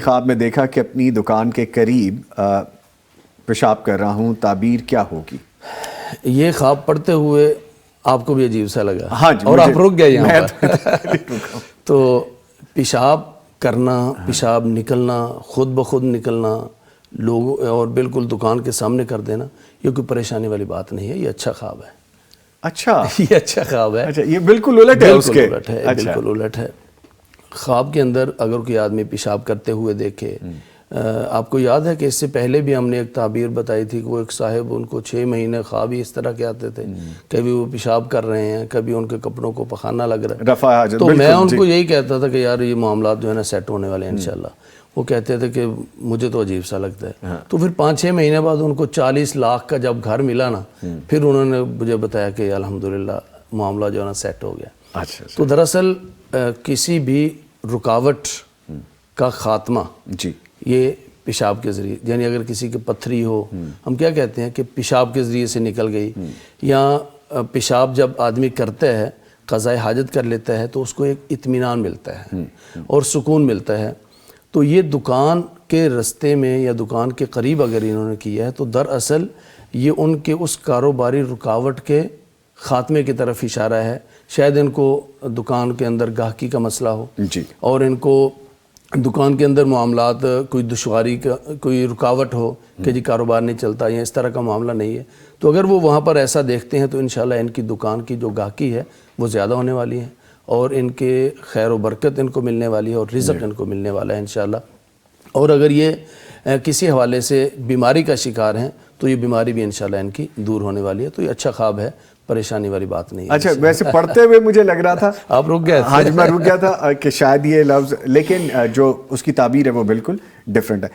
خواب میں دیکھا کہ اپنی دکان کے قریب پیشاب کر رہا ہوں، تعبیر کیا ہوگی؟ یہ خواب پڑھتے ہوئے آپ کو بھی عجیب سا لگا؟ ہاں جی، اور آپ رک گئے یہاں پر تو پیشاب کرنا، پیشاب نکلنا، خود بخود نکلنا لوگوں اور بالکل دکان کے سامنے کر دینا، یہ کوئی پریشانی والی بات نہیں ہے، یہ اچھا خواب ہے۔ اچھا، یہ اچھا خواب ہے، اچھا، یہ بالکل الٹ ہے اس کے؟ بالکل الٹ ہے، بالکل الٹ ہے۔ خواب کے اندر اگر کوئی آدمی پیشاب کرتے ہوئے دیکھے، آپ کو یاد ہے کہ اس سے پہلے بھی ہم نے ایک تعبیر بتائی تھی کہ وہ ایک صاحب، ان کو 6 مہینے خواب ہی اس طرح کے آتے تھے، کبھی وہ پیشاب کر رہے ہیں، کبھی ان کے کپڑوں کو پخانہ لگ رہا ہے۔ تو میں ان کو یہی کہتا تھا کہ یار یہ معاملات جو ہے نا سیٹ ہونے والے ہیں انشاءاللہ۔ وہ کہتے تھے کہ مجھے تو عجیب سا لگتا ہے۔ تو پھر 5-6 مہینے بعد ان کو 40 لاکھ کا جب گھر ملا نا، پھر انہوں نے مجھے بتایا کہ الحمدللہ معاملہ جو ہے نا سیٹ ہو گیا۔ تو دراصل کسی بھی رکاوٹ کا خاتمہ یہ پیشاب کے ذریعے، یعنی اگر کسی کے پتھری ہو، ہم کیا کہتے ہیں کہ پیشاب کے ذریعے سے نکل گئی، یا پیشاب جب آدمی کرتا ہے، قضاء حاجت کر لیتا ہے، تو اس کو ایک اطمینان ملتا ہے اور سکون ملتا ہے۔ تو یہ دکان کے رستے میں یا دکان کے قریب اگر انہوں نے کیا ہے تو دراصل یہ ان کے اس کاروباری رکاوٹ کے خاتمے کی طرف اشارہ ہے۔ شاید ان کو دکان کے اندر گاہکی کا مسئلہ ہو، اور ان کو دکان کے اندر معاملات کوئی دشواری کا کوئی رکاوٹ ہو کہ جی کاروبار نہیں چلتا، یا اس طرح کا معاملہ نہیں ہے، تو اگر وہ وہاں پر ایسا دیکھتے ہیں تو انشاءاللہ ان کی دکان کی جو گاہکی ہے وہ زیادہ ہونے والی ہے، اور ان کے خیر و برکت ان کو ملنے والی ہے، اور رزق ان کو ملنے والا ہے انشاءاللہ۔ اور اگر یہ کسی حوالے سے بیماری کا شکار ہیں تو یہ بیماری بھی انشاءاللہ ان کی دور ہونے والی ہے۔ تو یہ اچھا خواب ہے، پریشانی والی بات نہیں ہے۔ اچھا، ویسے پڑھتے ہوئے مجھے لگ رہا تھا آپ رک گئے تھے؟ ہاں جی، میں رک گیا تھا کہ شاید یہ لفظ، لیکن جو اس کی تعبیر ہے وہ بالکل ڈیفرنٹ ہے۔